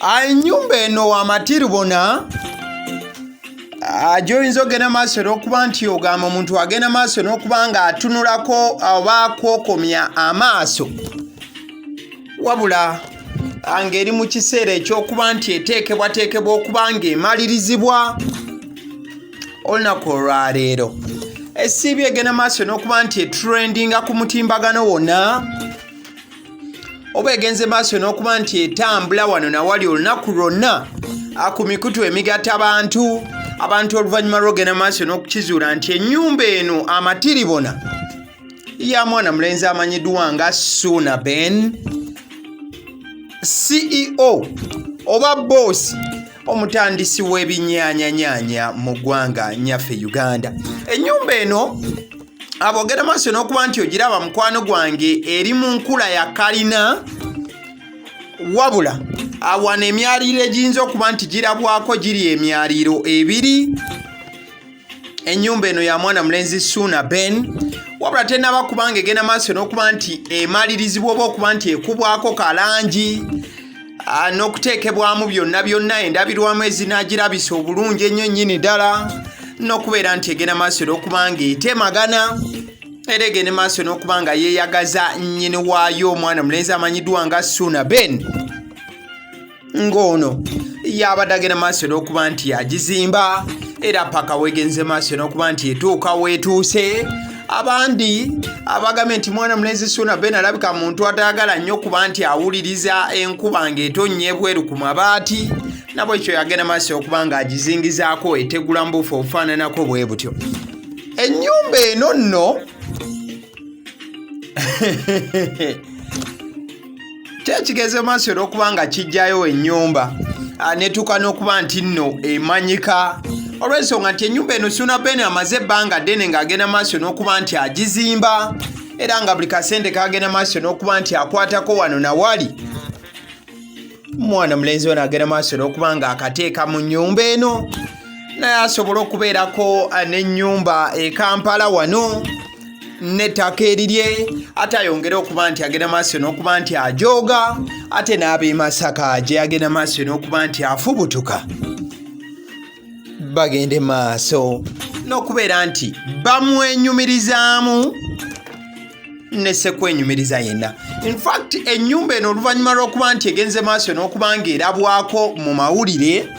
Ennyumba eno amatiribona gy'oyinza ogenda maaso n'okuba nti ogamba omuntu agenda maaso n'okuba nga atunulako oba akwokomya amaaso, wabula ng'eri mu kiseera ekyokuba nti eteekebwateekebwa okuba ng'emalirizibwa olunaku olwaleero. Essiibi egenda maaso n'okuba nti etrendinga ku mutimbagano wonna, oba egenze maaso n'okuba nti etambula wano na wali olunaku lwonna ku mikutu emigatta abantu oluvannyuma lw'ogenda maaso n'okukizuula nti ennyumba eno amatiribona ya mwana mulenzi amanyiddwa nga Suuna Ben, CEO oba boosi omutandisi w'ebinyaanyanyaanya mu ggwanga nyaffe Uganda. Ennyumba eno abogera maaso n'okuba nti ogiraba mukwano gwange eri mu nkula ya kalina, wabula wano emyaliriro egiyinza okuba nti girabwako giri emyaliriro ebiri. Ennyumba eno ya mwana mulenzi Suuna Ben, wabula tennaba kubanga egenda maaso n'okuba nti emalirizibwa oba okuba nti ekubwako kalangi n'okuteekebwamu byonna endabirwamu ezinaagirabisa obulungi ennyo nnyini ddala, n'okubeera nti egenda maaso n'okuba nga etemagana era egenda maaso n'okuba nga yeeyagaza nnyini waayo omwana mulenzi amanyiddwa nga Suuna Ben, ng'ono yabadde agenda maaso n'okuba nti agizimba era paka wegenze maaso n'okuba nti etuuka weetuuse. Abandi abagambye nti mwana mulenzi Suuna Ben alabika muntu atayagala nnyo kuba nti awuliriza enkuba ng'etonnya ebweru ku mabaati, nabwe ekyo yagenda maaso okuba nga agizingizaako etegula mbuufu obufaananako bwe butyo. Ennyumba eno nno kyekigeze maaso n'okuba nga kijjayo ennyumba netuuka n'okuba nti nno emanyika, olw'ensonga nti ennyumba eno Suuna Ben amaze ebbanga ddene ng'agenda maaso n'okuba nti agizimba era nga buli kasente kagenda maaso n'okuba nti akwatako wano na wali. Mwana mulenzi wano agenda maaso n'okuba nga akateeka mu nnyumba eno, naye asobola okubeerako n'ennyumba e Kampala wano n'ettaka erirye, ate ayongere okuba nti agenda maaso n'okuba nti ajooga, ate n'ab'e Masaka gye agenda maaso n'okuba nti afubutuka bagende maaso n'okubeera nti bamwenyumirizaamu ne sekwenyumiriza yenna. In fact ennyumba eno oluvannyuma lw'okuba nti egenze maaso n'okuba ng'erabwako mu mawulire,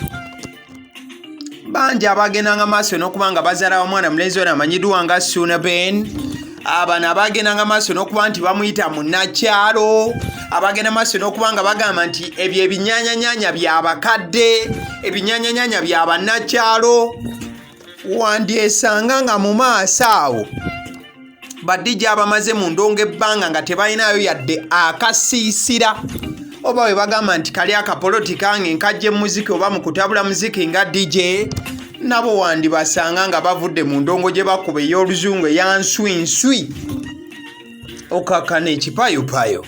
bangi abagendanga maaso n'okuba nga bazaala wa mwana mulenzi wano amanyiddwa nga Suuna Ben, abano abagendanga maaso n'okuba nti bamuyita munnakyalo, abagenda maaso n'okuba nga bagamba nti ebyo ebinyaanyanyaanya by'abakadde, ebinyaanyanyaanya bya bannakyalo, wandyesanga nga mu maaso awo badijja abamaze mu ndongo ebbanga nga tebalinayo yadde akasiisira, oba we bagamba nti kali akapolotika ng'enkajja muziki oba mu kutabula muziki nga DJ, nabo wandibasanga nga bavudde mu ndongo gye bakuba ey'oluzungu eya nswinswi okakana ekipayupayo,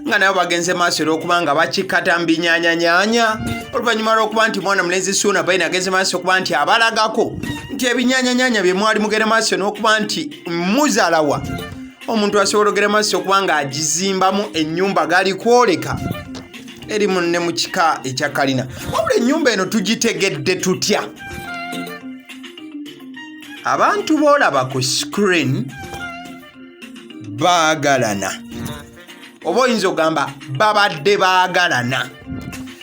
nga nabo bagenze maaso n'okuba nga bakikkata mu binyaanyanyaanya, oluvannyuma lw'okuba nti mwana mulenzi Suuna Ben agenze maaso okuba nti abalagako nti ebinyaanyanyaanya bye mwali mugenda maaso n'okuba nti muzaalawa omuntu asobola ogenda maaso okuba nga agizimbamu ennyumba gali kwoleka eri ne mu kika ekya kalina. Wabula ennyumba eno tugitegedde tutya? Abantu boolaba ku screen baagalana, oba oyinza ogamba babadde baagalana.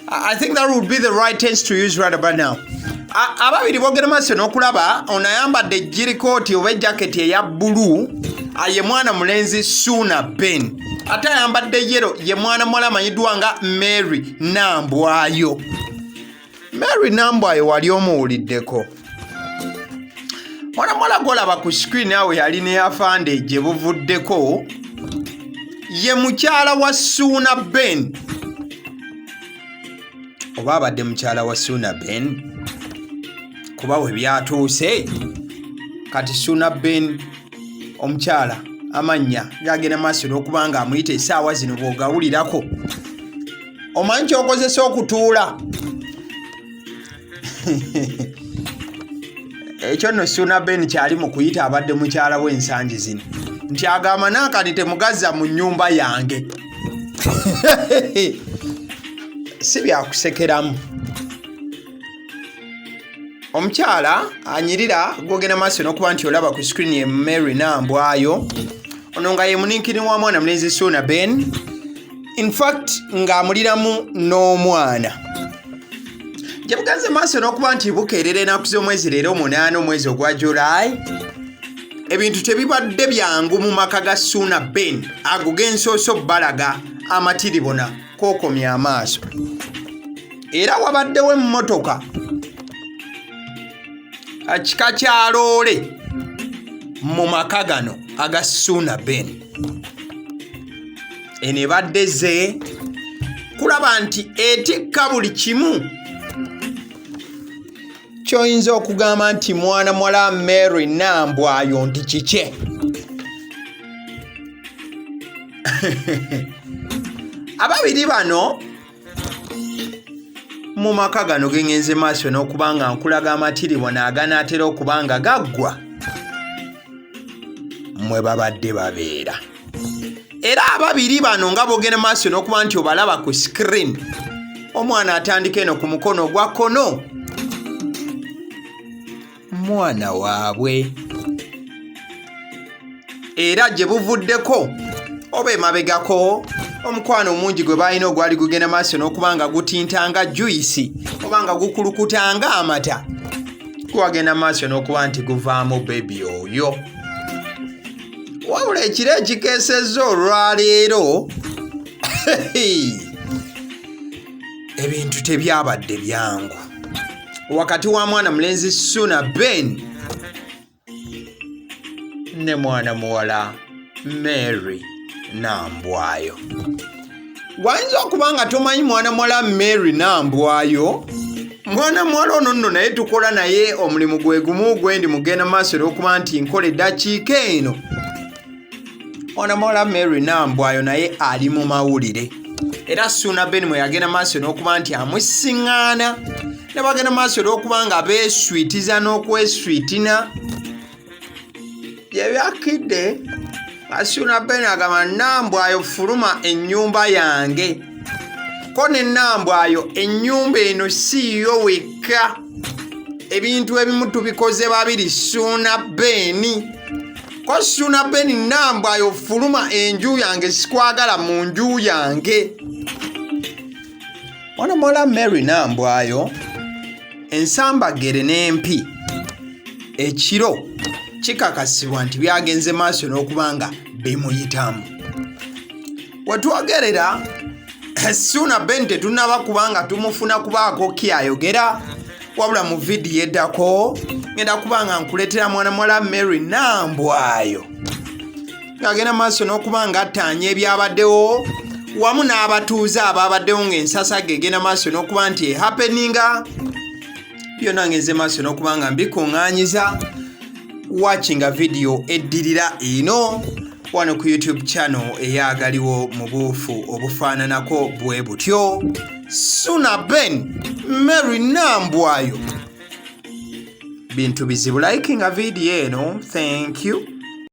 I think that would be the right tense to use right about now. Ababiri boogera maaso n'okulaba ono ayambadde ejjirikooti oba ejaketi eya bbulu ye mwana mulenzi Suuna Ben, ate ayambadde yero ye mwana muwala amanyiddwa nga Mary Nambwayo. Mary Nambwayo wali omuwuliddeko? Mwana muwala gw'olaba ku screen awe yali ne afande gye buvuddeko ye mukyala wa Suuna Ben, oba abadde mukyala wa Suuna Ben kuba we byatuuse kati Suuna Ben omukyala amannya gagenda maaso n'okuba nga amuyita essaawa zino bw'ogawulirako omanyi kyokozesa okutuula. Ekyo nno Suuna Ben kyali mu kuyita abadde mukyala w'ensangi zino nti agamba naakati temugazza mu nnyumba yange. si byakusekeramu. Omukyala anyirira gwogenda maaso n'okuba nti olaba ku screen ye Mary Nambwayo, ono nga ye muninkini wa mwana mulenzi Suuna Ben, in fact ng'amuliramu n'omwana. Gye buganze maaso n'okuba nti bukeerera ennaku z'omwezi leero 8 omwezi ogwa July, ebintu tebibadde byangu mu maka ga Suuna Ben ago g'ensooso balaga amatiribona kookomya amaaso. Era wabaddewo emmotoka kika kya loole mu maka gano aga Suuna Ben. Eno ebadde ze kulaba nti etikka buli kimu ky'oyinza okugamba nti mwana muwala Mary Nambwayo nti kikye. Ababiri bano mu maka gano gengenze maaso n'okuba nga nkulaga amatiribona aganaatera okuba nga gaggwa mwe babadde babeera. Era ababiri bano nga bogenda maaso n'okuba nti obalaba ku screen, omwana atandika eno ku mukono ogwa kkono, mwana waabwe. Era gye buvuddeko oba emabegako omukwano omungi gwe balina ogwali gugenda maaso n'okuba nga gutintanga juyisi oba nga gukulukutanga amata, gwagenda maaso n'okuba nti guvaamu bebi oyo. Wabula ekiro ekikeesezza olwaleero ebintu tebyabadde byangu wakati wa mwana mulenzi Suuna Ben ne mwana muwala Mary Nambwayo. Wayinza okuba nga tomanyi mwana muwala Mary Nambwayo, mwana muwala ono nno naye tukola naye omulimu gwe gumu gwendi mugenda maaso olw'okuba nti nkola eddakiika eno. Mwana muwala Mary Nambwayo naye ali mu mawulire, era Suuna Ben mwe yagenda maaso n'okuba nti amusiŋŋaana ne bagenda maaso olw'okuba nga beeswitiza n'okweswitina. Bye byakidde Suuna Ben agamba Nambwayo fuluma ennyumba yange. Ko ne Nambwayo ennyumba eno siiyo wekka, ebintu ebimu tubikoze babiri Suuna Ben. Ko Suuna Ben Nambwayo fuluma enju yange, sikwagala mu nju yange. Mwana muwala Mary Nambwayo ensambagere n'empi ekiro kikakasibwa nti byagenze maaso n'okuba nga bimuyitamu. Wetwogerera Suuna Ben tetunaba kubanga tumufuna kubaako kyayogera, wabula mu vidiyo eddako ngenda kuba nga nkuleetera mwana muwala Mary Nambwayo ng'agenda maaso n'okuba nga attaanya ebyabaddewo wamu n'abatuuze ababaddewo ng'ensasa gegenda maaso n'okuba nti happeninga. Byonna ngenze maaso n'okuba nga mbikuŋŋaanyiza watching a video eddirira eno wano ku YouTube channel eyagaliwo mu buufu obufaananako bwe butyo. Suuna Ben Mary Nambwayo bintu bizibu. Liking a video eno, thank you.